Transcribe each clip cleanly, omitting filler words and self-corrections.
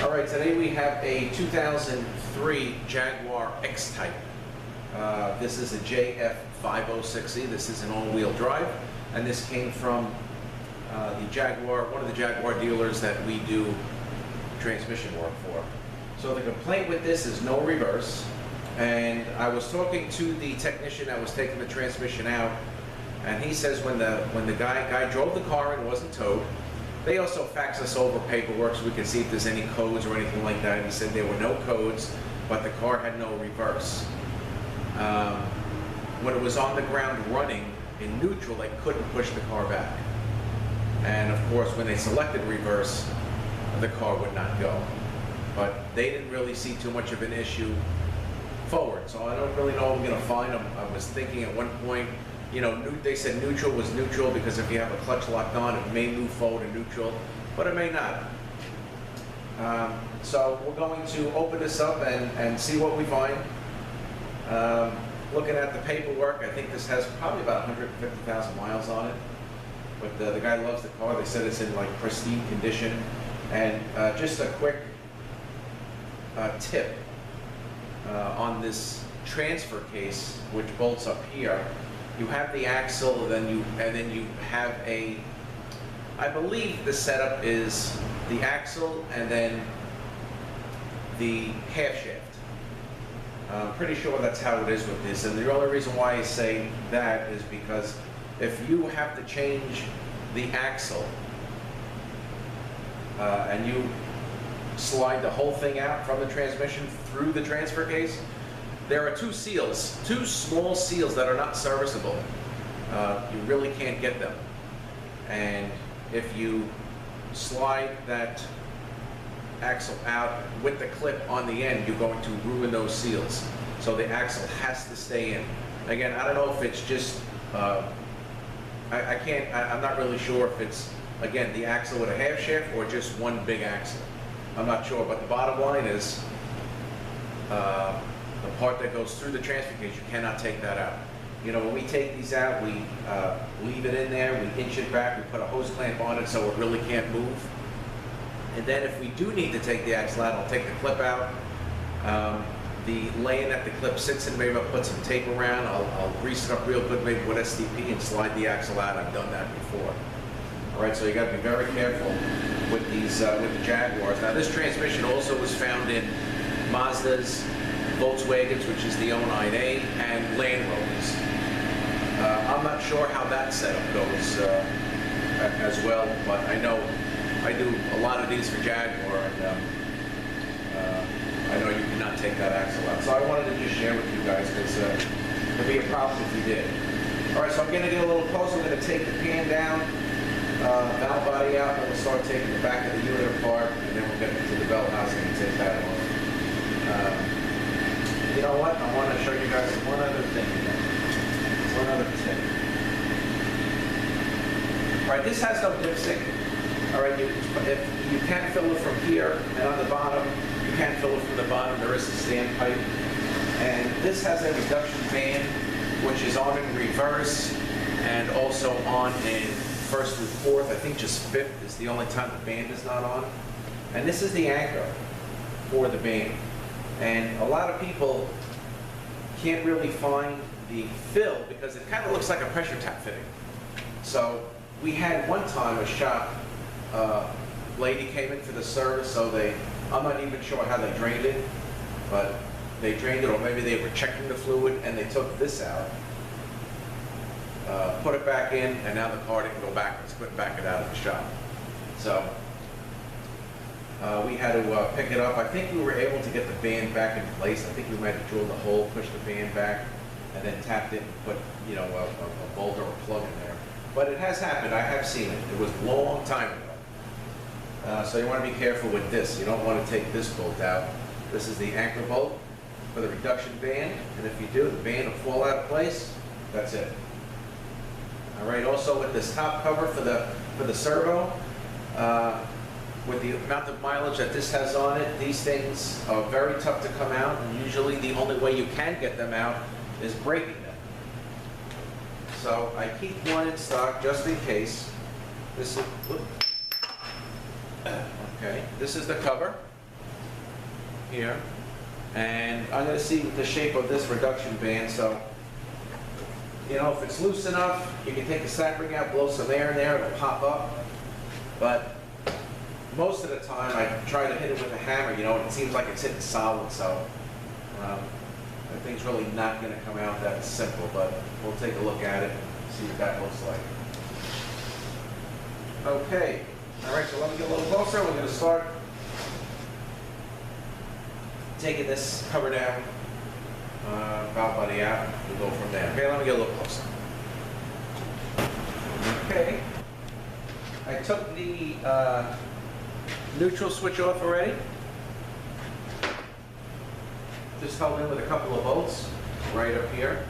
All right, today we have a 2003 Jaguar X-Type. This is a JF506E. This is an all-wheel drive, and this came from the Jaguar, one of the Jaguar dealers that we do transmission work for. So the complaint with this is no reverse, and I was talking to the technician that was taking the transmission out, and he says when the guy drove the car and wasn't towed. They also fax us over paperwork so we can see if there's any codes or anything like that. And he said there were no codes, but the car had no reverse. When it was on the ground running in neutral, they couldn't push the car back. And of course, when they selected reverse, the car would not go. But they didn't really see too much of an issue forward. So I don't really know if I'm going to find them. I was thinking at one point, you know, they said neutral was neutral because if you have a clutch locked on, it may move forward in neutral, but it may not. So we're going to open this up and see what we find. Looking at the paperwork, I think this has probably about 150,000 miles on it. But the guy loves the car. They said it's in like pristine condition. And just a quick tip on this transfer case, which bolts up here. You have the axle, and then you have a, I believe the setup is the axle and then the half shaft. I'm pretty sure that's how it is with this, and the only reason why I say that is because if you have to change the axle and you slide the whole thing out from the transmission through the transfer case, there are two seals, two small seals that are not serviceable. You really can't get them. And if you slide that axle out with the clip on the end, you're going to ruin those seals. So the axle has to stay in. Again, I don't know if it's just, I'm not really sure if it's, again, the axle with a half shaft or just one big axle. I'm not sure, but the bottom line is, the part that goes through the transfer case, you cannot take that out. You know, when we take these out, we leave it in there, we inch it back, we put a hose clamp on it so it really can't move. And then if we do need to take the axle out, I'll take the clip out. The lane that the clip sits in, maybe I'll put some tape around, I'll grease it up real good, maybe with STP, and slide the axle out. I've done that before. All right, so you got to be very careful with these, with the Jaguars. Now this transmission also was found in Mazdas, Volkswagens, which is the 09A, and Land Rovers. I'm not sure how that setup goes as well, but I know I do a lot of these for Jaguar, and I know you cannot take that axle out. So I wanted to just share with you guys because it would be a problem if you did. All right, so I'm going to get a little closer. I'm going to take the pan down, valve body out, and we'll start taking the back of the unit apart, and then we'll get into the belt housing and take that off. You know what? I want to show you guys one other thing. One other tip. All right, this has no dipstick. All right, if you can't fill it from here, and on the bottom, you can't fill it from the bottom. There is a standpipe, and this has a reduction band, which is on in reverse, and also on in first through fourth. I think just fifth is the only time the band is not on. And this is the anchor for the band. And a lot of people can't really find the fill because it kind of looks like a pressure tap fitting. So we had one time a shop lady came in for the service, so I'm not even sure how they drained it, but they drained it, or maybe they were checking the fluid and they took this out, put it back in, and now the car didn't go backwards, couldn't back it out of the shop. So we had to pick it up. I think we were able to get the band back in place. I think we might have drilled a hole, pushed the band back, and then tapped it and put, you know, a bolt or a plug in there. But it has happened. I have seen it. It was a long time ago. So you want to be careful with this. You don't want to take this bolt out. This is the anchor bolt for the reduction band, and if you do, the band will fall out of place. That's it. All right. Also, with this top cover for the servo. With the amount of mileage that this has on it, these things are very tough to come out, and usually the only way you can get them out is breaking them. So I keep one in stock just in case. This is, okay, this is the cover. here. And I'm going to see the shape of this reduction band. So, you know, if it's loose enough, you can take the sap ring out, blow some air in there, it'll pop up. But most of the time, I try to hit it with a hammer, you know, and it seems like it's hitting solid. So, I think it's really not going to come out that simple, but we'll take a look at it and see what that looks like. Okay, all right, so let me get a little closer. We're going to start taking this cover down, valve body out. We'll go from there. Okay, let me get a little closer. Okay, I took the neutral switch off already. Just held in with a couple of bolts right up here.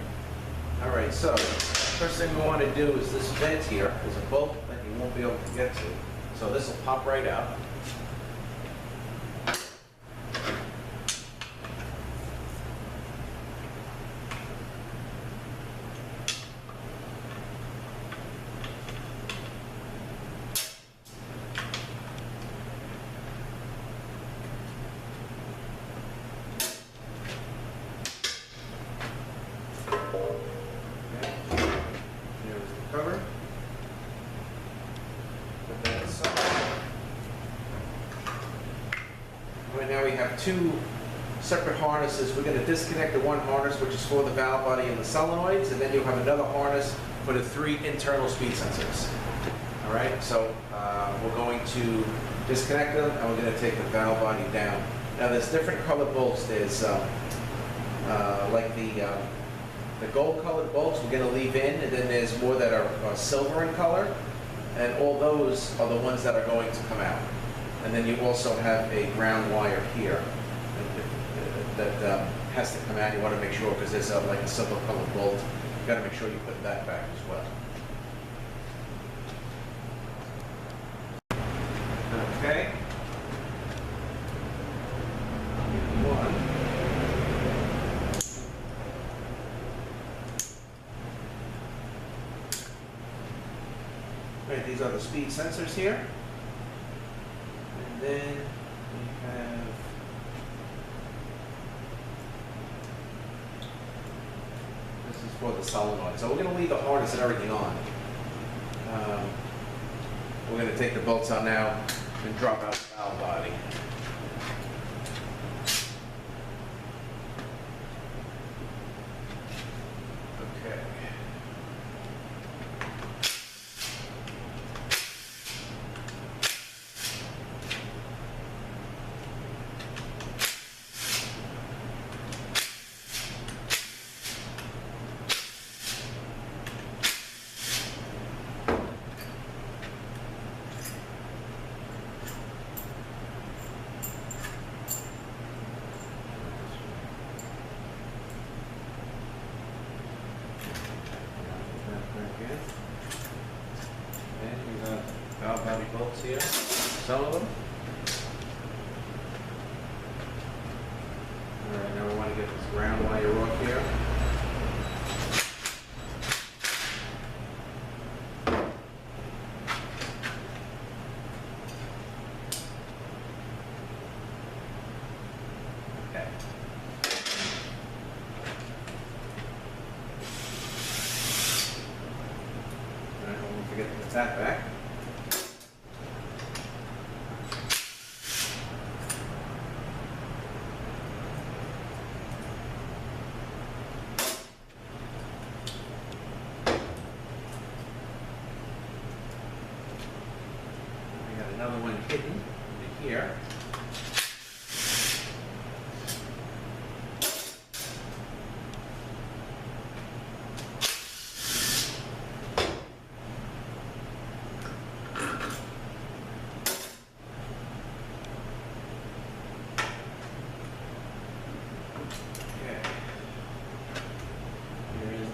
All right, so first thing we want to do is this vent here. There's a bolt that you won't be able to get to. So this will pop right out. Cover. Put that aside. Right now we have two separate harnesses. We're going to disconnect the one harness, which is for the valve body and the solenoids, and then you'll have another harness for the 3 internal speed sensors. All right, so we're going to disconnect them, and we're going to take the valve body down. Now there's different colored bolts. There's like the gold-colored bolts we're going to leave in, and then there's more that are silver in color, and all those are the ones that are going to come out. And then you also have a ground wire here that has to come out. You want to make sure, because there's like a silver-colored bolt, you got to make sure you put that back as well. Okay. Right, these are the speed sensors here. And then we have this is for the solenoid. So we're going to leave the harness and everything on. We're going to take the bolts out now and drop out the valve body. Okay. And we got valve body bolts here, some of them. Alright, now we want to get this ground wire off here. Okay. Forget to put that back. We got another one hidden into here.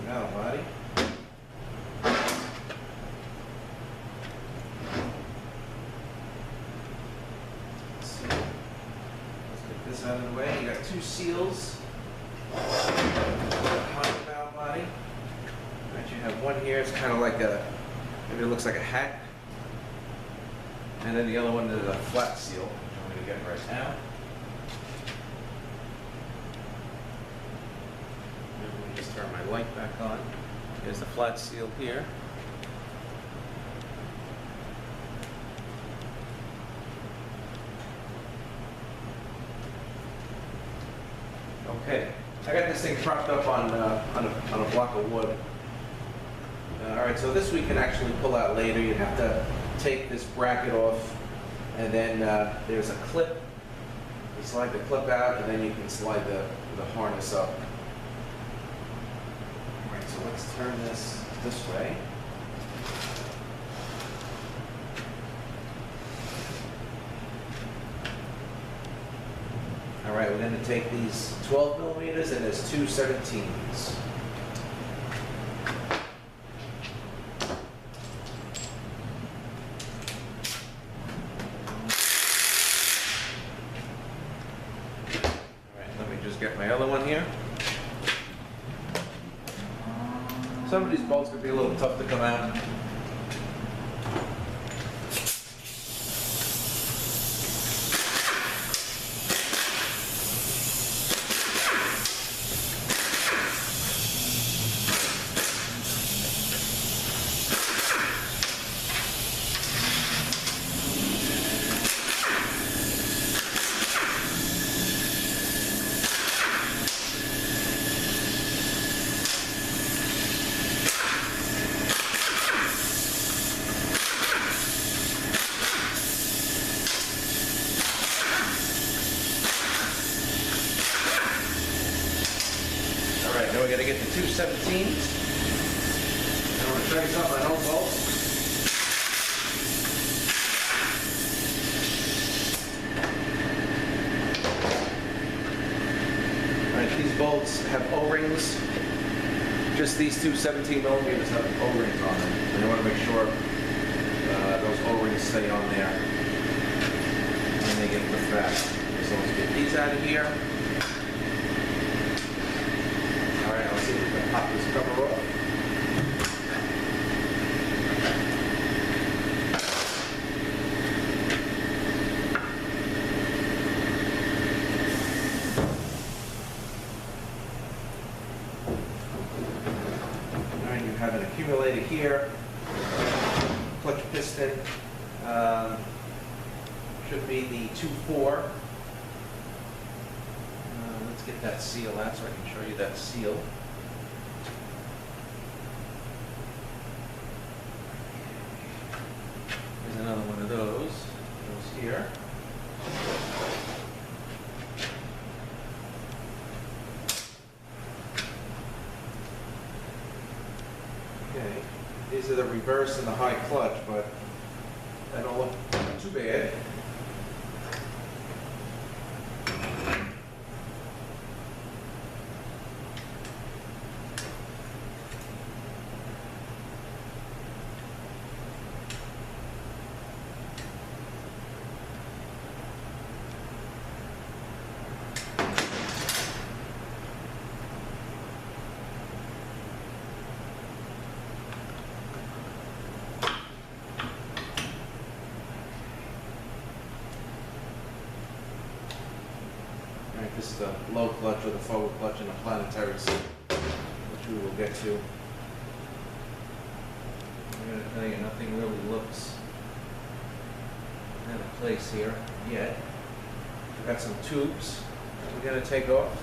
Valve body. Let's see. Let's get this out of the way. You got 2 seals on the valve body. Right, you have one here. It's kind of like a, maybe it looks like a hat. And then the other one is a flat seal, which I'm going to get right now. just turn my light back on. There's the flat seal here. Okay, I got this thing propped up on a block of wood. All right, so this we can actually pull out later. You'd have to take this bracket off, and then there's a clip. You slide the clip out, and then you can slide the harness up. All right, so let's turn this way. All right, we're going to take these 12 millimeters and there's two 17s. Get my other one here. Some of these bolts could be a little tough to come out. Now we got to get the two 17s. And I'm going to show you something I don't bolt. Alright, these bolts have O-rings. Just these two 17 millimeters have O-rings on them. And I want to make sure those O-rings stay on there when they get pushed back. So let's get these out of here. Alright, I'll see if we can pop this cover off. Alright, you have an accumulator here, clutch piston, should be the 2.4. Let's get that seal out so I can show you that seal. There's another one of those. Goes here. Okay. These are the reverse and the high clutch, but they don't look too bad. This is the low clutch or the forward clutch and the planetary seat, which we will get to. I'm going to tell you, nothing really looks out of place here yet. We've got some tubes that we're going to take off.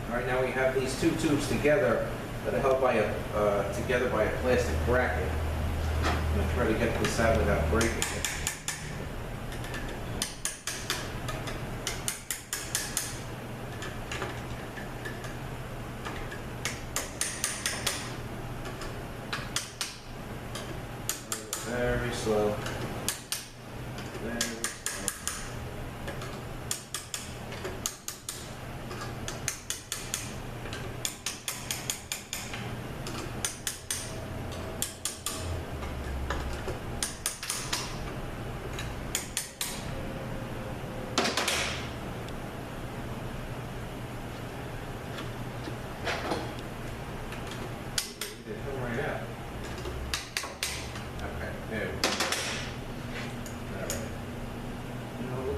All right, now we have these two tubes together that are held by together by a plastic bracket. I'm going to try to get this out without breaking it. Very slow. Very slow.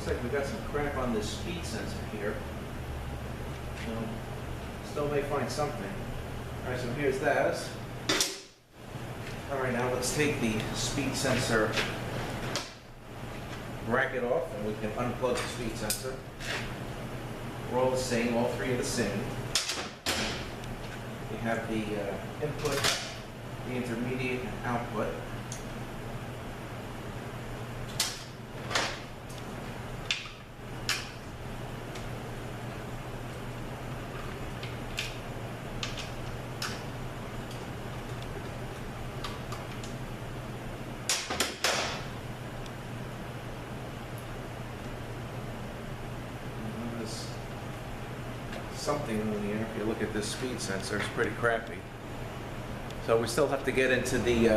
like we got some crap on this speed sensor here. So, still may find something. All right, so here's that. All right, now let's take the speed sensor bracket off, and we can unplug the speed sensor. We're all the same, all three are the same. We have the input, the intermediate, and output. Something in here. If you look at this speed sensor, it's pretty crappy. So we still have to get into the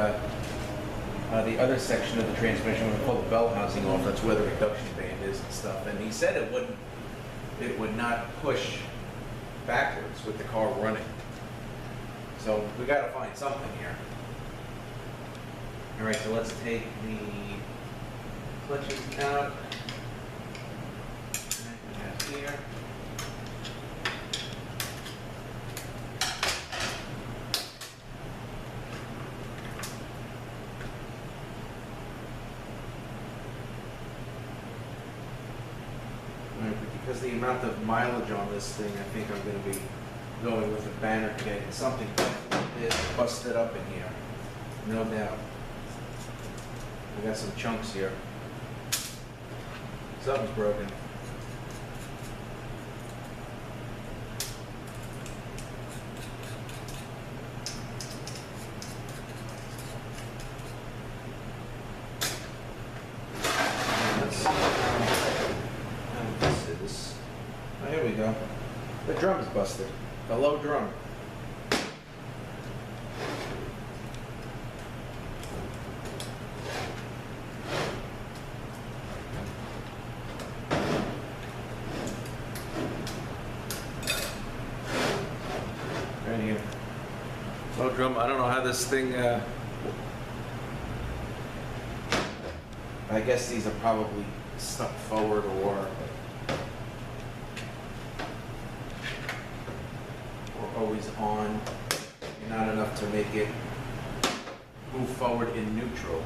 other section of the transmission. We're going to pull the bell housing off. That's where the reduction band is and stuff. And he said it would not push backwards with the car running. So we got to find something here. All right, so let's take the clutches out. And here. Because the amount of mileage on this thing, I think I'm going to be going with a banner kit. Something is busted up in here, no doubt. We got some chunks here. Something's broken. Here we go. The drum is busted. The low drum. Right here. Low drum. I don't know how this thing. I guess these are probably stuck forward or always on, not enough to make it move forward in neutral.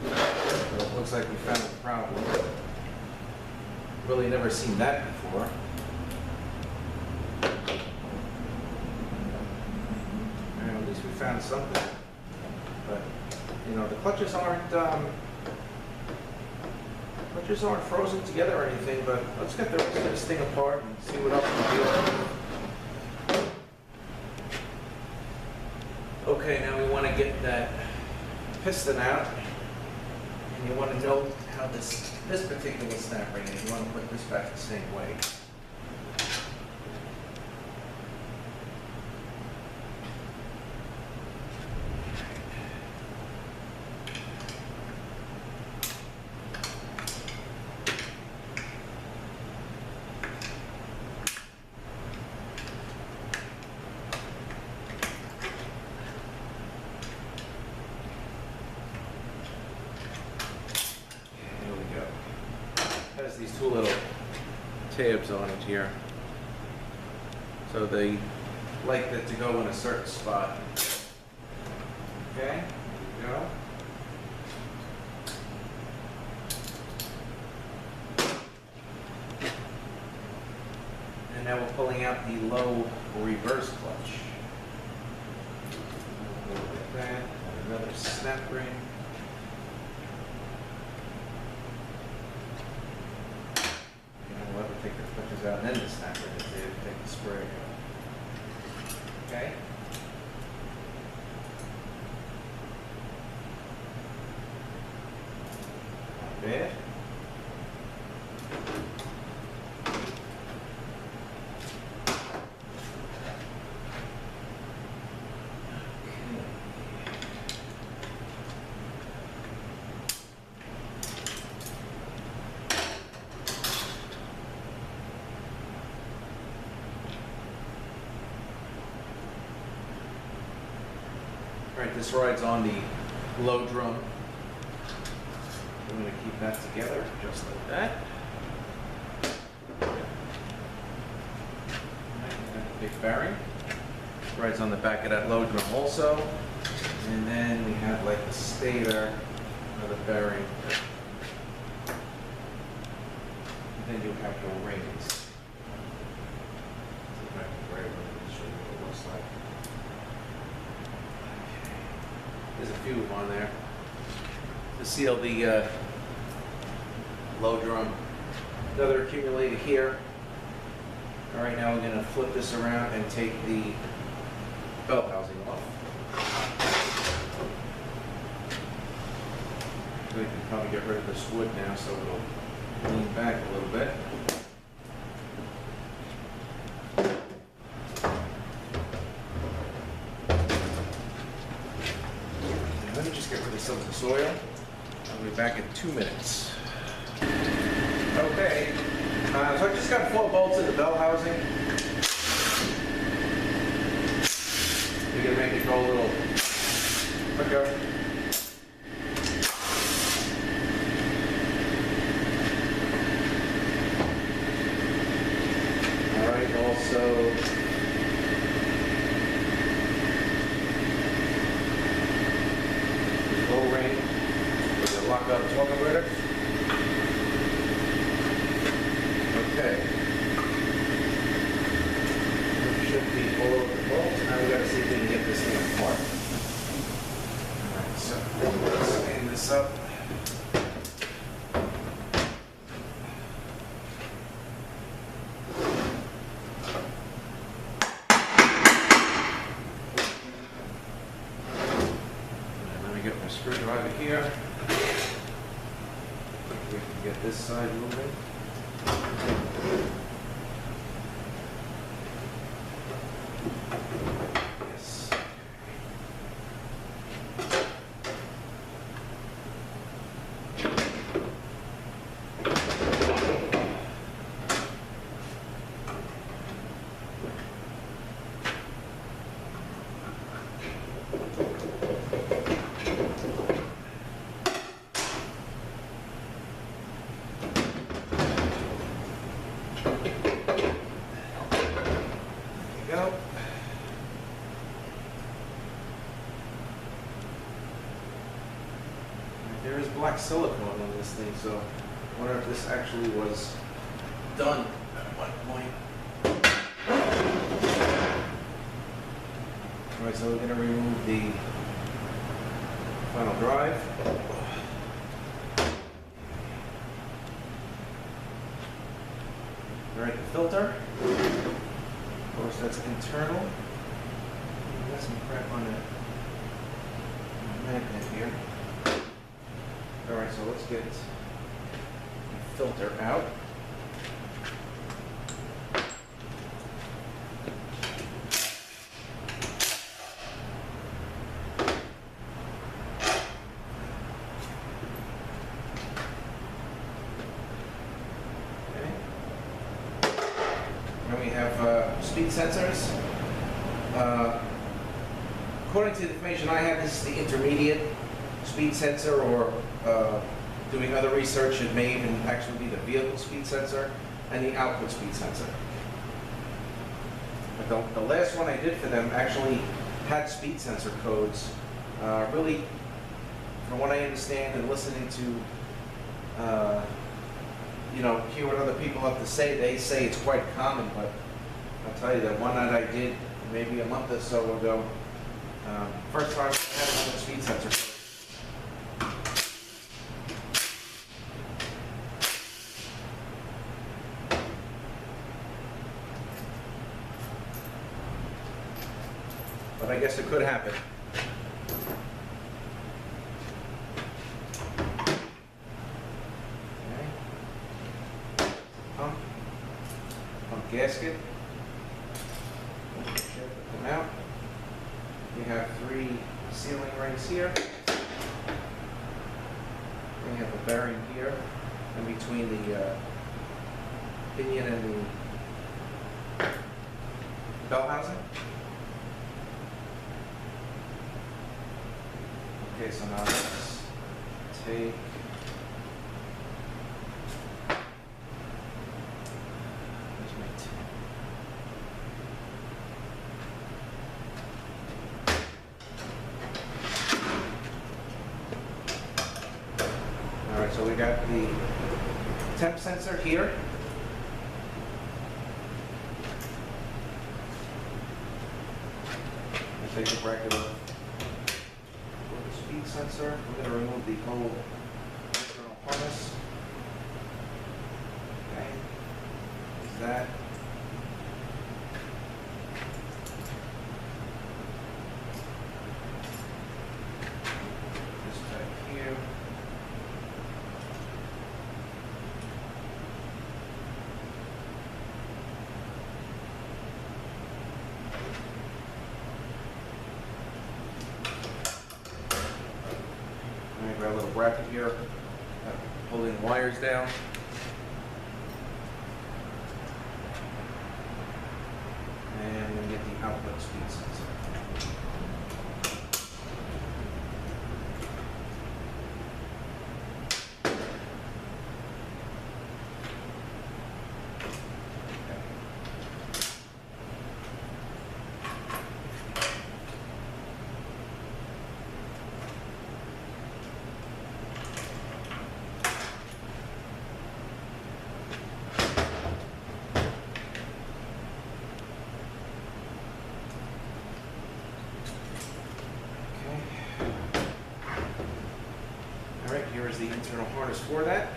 So it looks like we found a problem. Really never seen that before. And at least we found something. But you know, the clutches aren't frozen together or anything, but let's get the rest of this thing apart and see what else we can do. Okay, now we want to get that piston out, and you want to know how this particular snap ring is. You want to put this back the same way. Has these two little tabs on it here, so they like that to go in a certain spot. Okay, there we go. And now we're pulling out the low reverse clutch. Like that. Another snap ring. Take the clutches out and then the snap ring is there to take the spray out. Okay? Not bad. Right, this rides on the low drum. going to keep that together just like that. Big bearing. Rides on the back of that load drum also. And then we have like the stator of the bearing. And then you have your rings. See if I can grab it and show you what it looks like. There's a few of them on there. To seal the load drum. Another accumulator here. All right, now we're going to flip this around and take the belt housing off. We can probably get rid of this wood now so it'll lean back a little bit. Now let me just get rid of some of the soil. I'll be back in 2 minutes. Okay, so I just got 4 bolts in the belt housing. We're going to make it go a little quicker. Alright, also the O-ring for the lockout torque converter. Okay. That should be all of the bolts. Now we got to see if we can get this thing apart. Alright, so let's clean this up. And let me get my screwdriver here. We can get this side moving. Yes. Go. There is black silicone on this thing, so I wonder if this actually was done at one point. Alright, so we're going to remove the final drive. Alright, the filter. Of course, that's internal. We've got some crap on that magnet here. Alright, so let's get the filter out. We have speed sensors. According to the information I have, this is the intermediate speed sensor, or doing other research, it may even actually be the vehicle speed sensor and the output speed sensor. But the last one I did for them actually had speed sensor codes. Really, from what I understand and listening to hear what other people have to say, they say it's quite common, but I'll tell you that one that I did maybe a month or so ago, first time I had another speed sensor. But I guess it could happen. Pump gasket. Come out. We have 3 sealing rings here. We have a bearing here in between the pinion and the belt housing. Okay, so now let's take right, so we got the temp sensor here. Take the bracket off with the speed sensor. We're going to remove the whole internal harness. Okay, there's that. This back here. Grab a little bracket here, pulling wires down. And I'm going to get the output speed sensor. Here is the internal harness for that.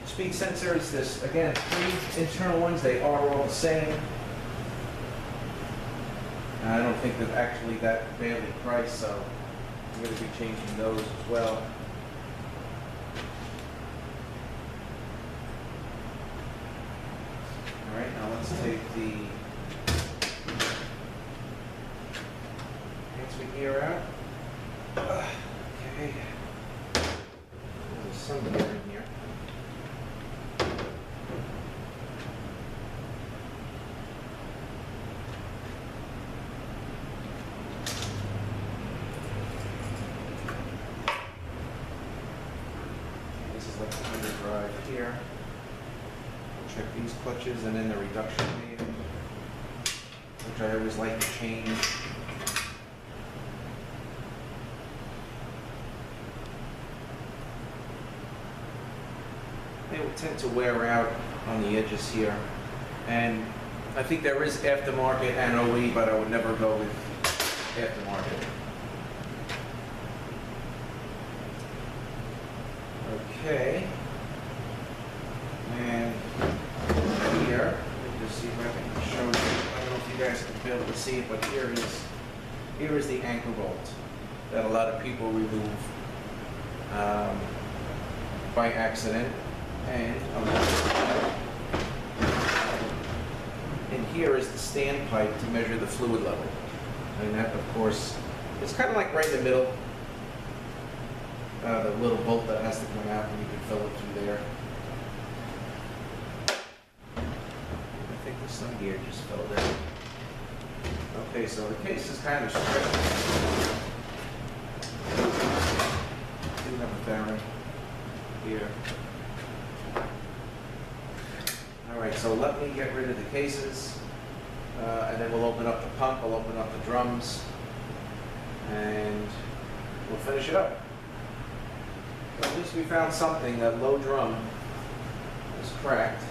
Speed sensor is this, again, 3 internal ones. They are all the same. I don't think they're actually that badly priced, so I'm going to be changing those as well. All right, now let's take the transfer gear out. Okay. There's some gear in here. This is like the underdrive here. We'll check these clutches and then the reduction lead, which I always like to change. They will tend to wear out on the edges here, and I think there is aftermarket and OE, but I would never go with aftermarket. Okay, and here, let me just see if I can show you. I don't know if you guys can be able to see it, but here is the anchor bolt that a lot of people remove by accident. And here is the standpipe to measure the fluid level. And that, of course, it's kind of like right in the middle. The little bolt that has to come out, and you can fill it through there. I think the sun gear just fell down. Okay, so the case is kind of strict. Do have a bearing here. Alright, so let me get rid of the cases, and then we'll open up the pump, we'll open up the drums, and we'll finish it up. So at least we found something. That low drum is cracked,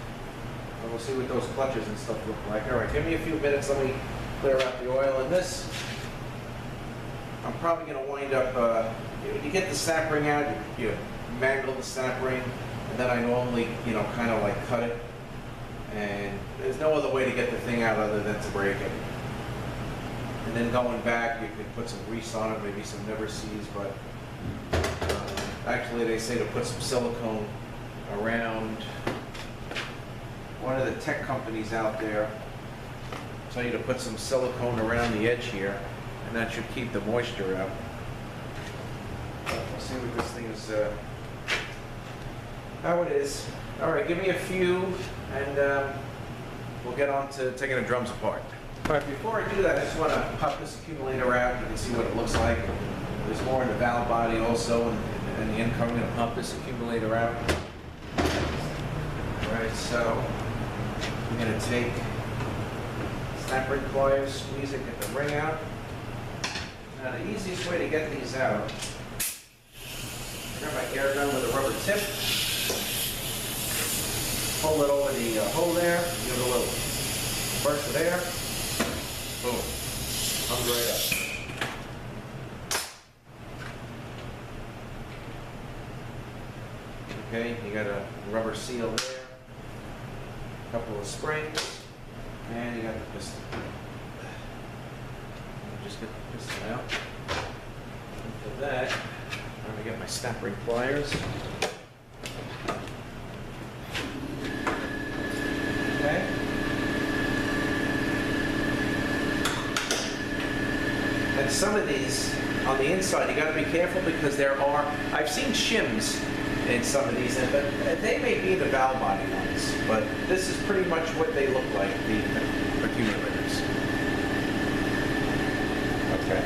and we'll see what those clutches and stuff look like. Alright, give me a few minutes, let me clear out the oil in this. I'm probably going to wind up, you get the snap ring out, you mangle the snap ring, and then I normally, kind of like cut it. And there's no other way to get the thing out other than to break it. And then going back, you could put some grease on it, maybe some never sees, but actually they say to put some silicone around. One of the tech companies out there tell you to put some silicone around the edge here, and that should keep the moisture out. We'll see what this thing is, how it is. All right, give me a few, and we'll get on to taking the drums apart. All right, before I do that, I just want to pop this accumulator out. You can see what it looks like. There's more in the valve body also, and the income. I'm going to pump this accumulator out. All right, so I'm going to take snap ring pliers, squeeze it, get the ring out. Now, the easiest way to get these out Grab my air gun with a rubber tip. Pull it over the hole there. Give it a little burst of air. Boom. Comes right up. Okay, you got a rubber seal there. A couple of springs. And you got the piston. Just get the piston out. And for that, I'm going to get my snap ring pliers. Okay. And some of these, on the inside, you got to be careful because there are, I've seen shims in some of these, but they may be the valve body ones, but this is pretty much what they look like, the accumulators. Okay.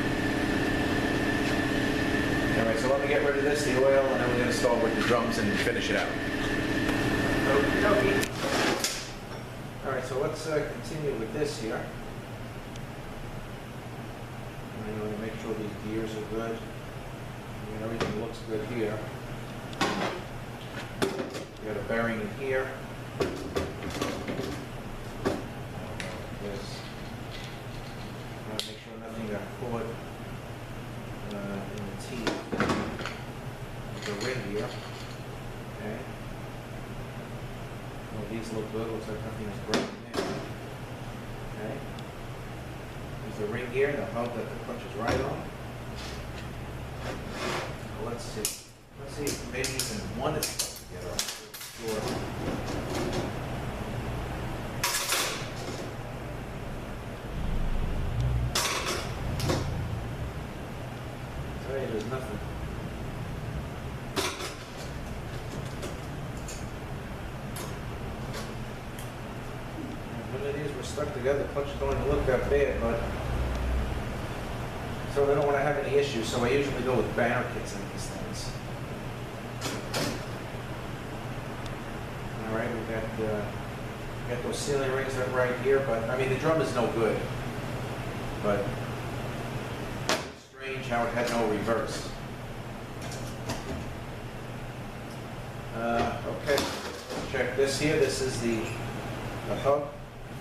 Alright, so let me get rid of this, the oil, and then we're going to start with the drums and finish it out. Okie dokie. Alright, so let's continue with this here. I'm going to make sure these gears are good. And everything looks good here. You got a bearing in here. This. Make sure nothing got caught in the teeth of the ring here. Okay. Well, these look good. Looks like nothing is broken there. Okay. There's the ring here. The hub that the clutch is right on. Well, let's see. Let's see if maybe even one is stuck together. I'm not sure. There's nothing. None of these were stuck together. The clutches don't even look that bad, but so they don't want to have any issues. So I usually go with banner kits in these things. All right, we got those sealing rings right here, but I mean the drum is no good, but. How it had no reverse. Okay, check this here. This is the hub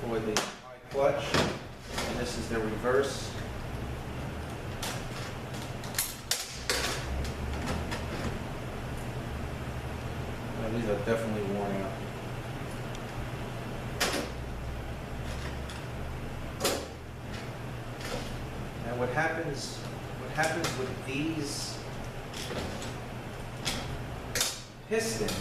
for the high clutch, and this is the reverse. These are definitely worn out. Now what happens with these pistons,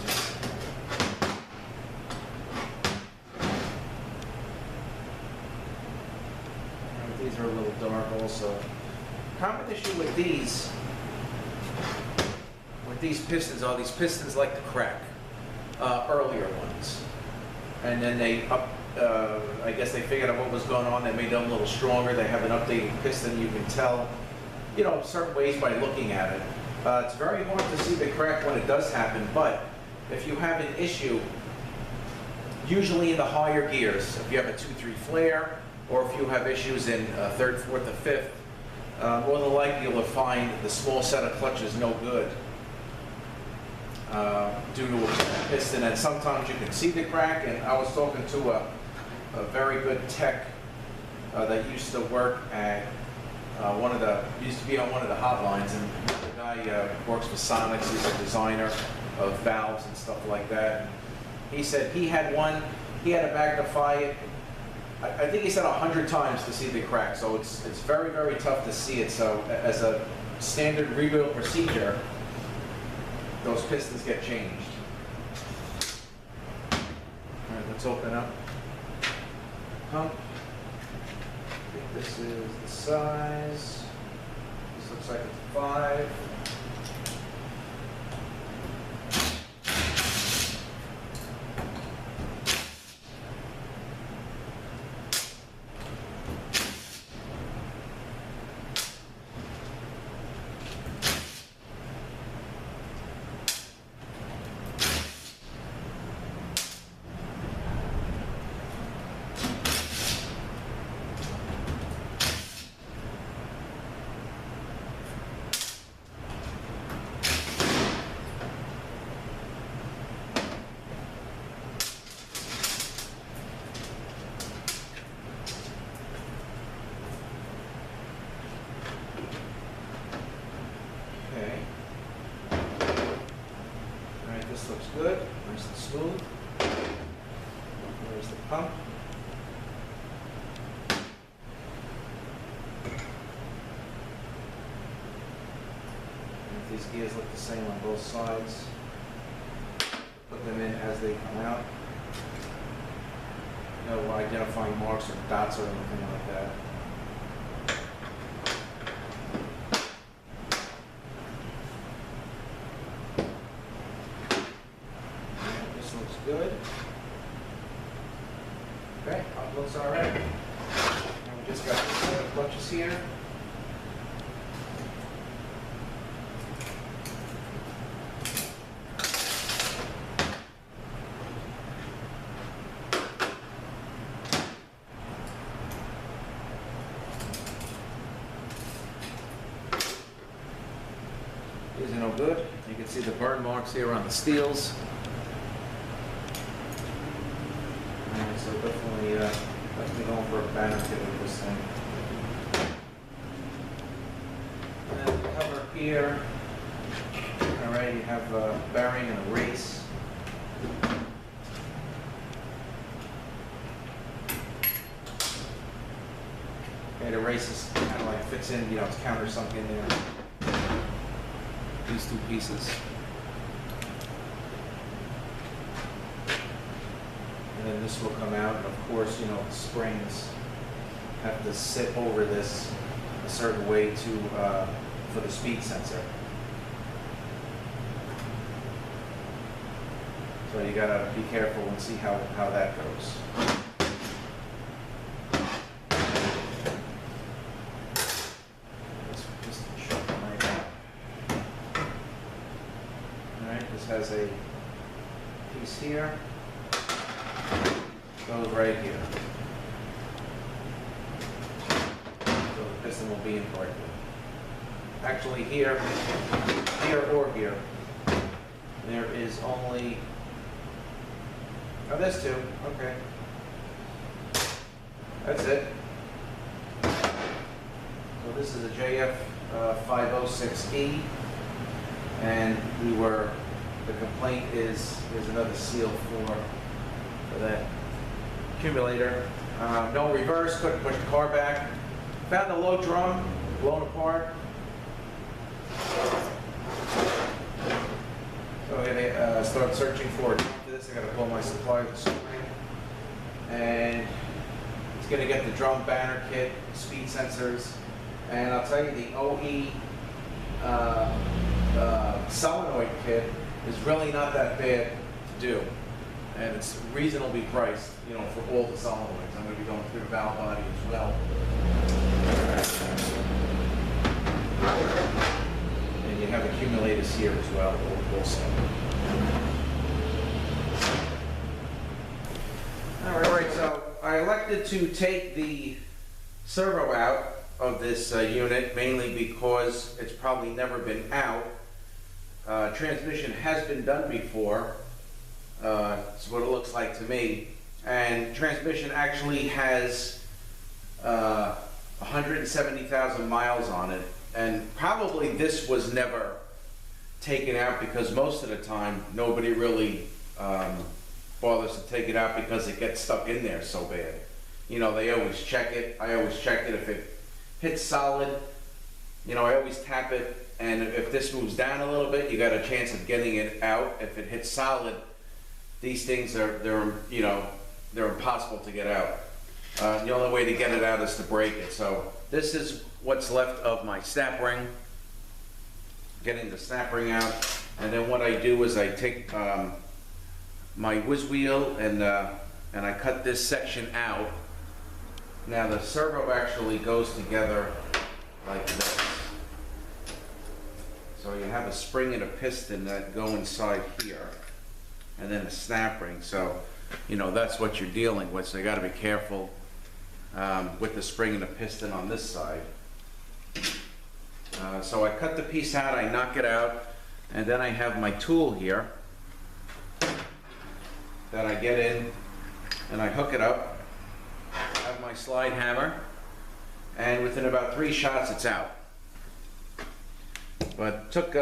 these are a little dark also. Common issue with these pistons are these pistons like to crack, earlier ones. And then they I guess they figured out what was going on, they made them a little stronger, they have an updated piston, you can tell, you know, certain ways by looking at it. It's very hard to see the crack when it does happen, but if you have an issue, usually in the higher gears, if you have a 2-3 flare, or if you have issues in 3rd, 4th, or 5th, more than likely you'll find the small set of clutches no good due to a piston, and sometimes you can see the crack. And I was talking to a very good tech that used to work at used to be on one of the hotlines, and the guy works for Sonics. He's a designer of valves and stuff like that. He said he had to magnify it, I think he said 100 times to see the crack, so it's very, very tough to see it. So as a standard rebuild procedure, those pistons get changed. All right, let's open up pump. I think this is the size. This looks like it's 5. good, nice and smooth. There's the pump. These gears look the same on both sides. Put them in as they come out. No identifying marks or dots or anything like that. This looks good. Okay, pump looks all right. And we just got this set of clutches here. These are no good. You can see the burn marks here on the steels. And so definitely going for a banner kit with this thing. And then the cover here. All right, you have a bearing and a race. Okay, the race is kind of like fits in, you know, it's countersunk in there. These two pieces. And then this will come out, and of course, you know, the springs have to sit over this a certain way to for the speed sensor. So you gotta be careful and see how that goes. This has a piece here, goes right here. So the piston will be in correctly. Actually here or here, there is only, oh, there's two, okay. That's it. So this is a JF506E, and the complaint is there's another seal for that accumulator. No reverse, couldn't push the car back. Found the low drum blown apart. So I'm gonna start searching for a drum for this. I gotta pull my supply this morning. And it's gonna get the drum banner kit, speed sensors, and I'll tell you the OE solenoid kit is really not that bad to do, and it's reasonably priced, you know, for all the solenoids. I'm going to be going through the valve body as well. And you have accumulators here as well, also. All right, so I elected to take the servo out of this unit, mainly because it's probably never been out. Transmission has been done before, it's what it looks like to me, and transmission actually has 170,000 miles on it, and probably this was never taken out because most of the time nobody really bothers to take it out because it gets stuck in there so bad. You know, they always check it. I always check it. If it hits solid, you know, I always tap it. And if this moves down a little bit, you got a chance of getting it out. If it hits solid, these things they're impossible to get out. The only way to get it out is to break it. So this is what's left of my snap ring. Getting the snap ring out, and then what I do is I take my whiz wheel and I cut this section out. Now the servo actually goes together like this. So you have a spring and a piston that go inside here, and then a snap ring. So, you know, that's what you're dealing with. So you got to be careful with the spring and the piston on this side. So I cut the piece out, I knock it out, and then I have my tool here that I get in and I hook it up. I have my slide hammer, and within about 3 shots it's out. But took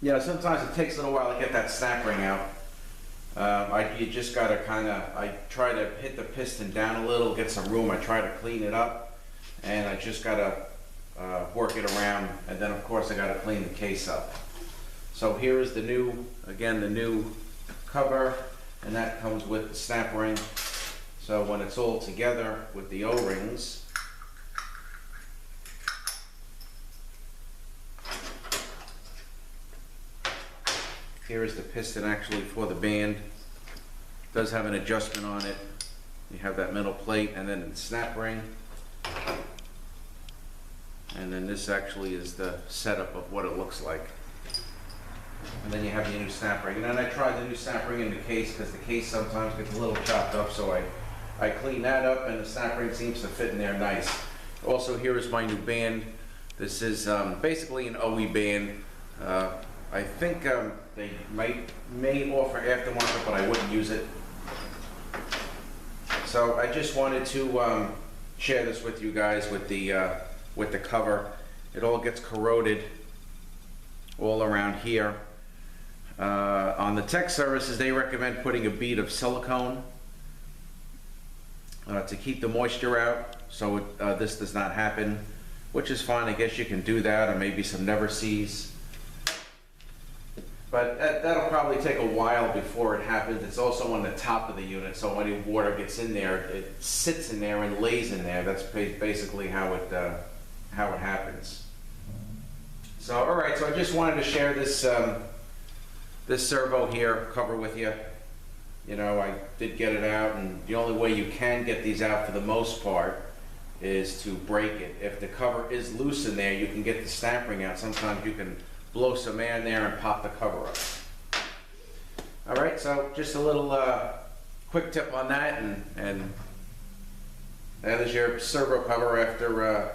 you know, sometimes it takes a little while to get that snap ring out. You just gotta I try to hit the piston down a little, get some room, I try to clean it up, and I just gotta work it around, and then of course I gotta clean the case up. So here is the new, again, the new cover, and that comes with the snap ring. So when it's all together with the O-rings, here is the piston actually for the band. It does have an adjustment on it. You have that metal plate and then the snap ring. And then this actually is the setup of what it looks like. And then you have your new snap ring. And then I tried the new snap ring in the case because the case sometimes gets a little chopped up, so I clean that up and the snap ring seems to fit in there nice. Also, here is my new band. This is basically an OE band. I think they may offer aftermarket, but I wouldn't use it. So I just wanted to share this with you guys with the cover. It all gets corroded all around here. On the tech services, they recommend putting a bead of silicone to keep the moisture out, so this does not happen, which is fine. I guess you can do that, or maybe some never sees. But that'll probably take a while before it happens. It's also on the top of the unit, so when any water gets in there, it sits in there and lays in there. That's basically how it happens. So, all right. So I just wanted to share this this servo here cover with you. You know, I did get it out, and the only way you can get these out for the most part is to break it. If the cover is loose in there, you can get the snap ring out. Sometimes you can blow some air in there and pop the cover up. All right, so just a little quick tip on that, and that is your servo cover after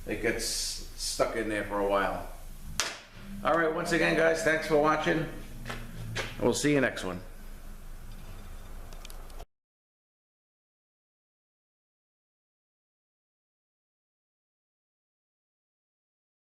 it gets stuck in there for a while. All right, once again, guys, thanks for watching. We'll see you next one.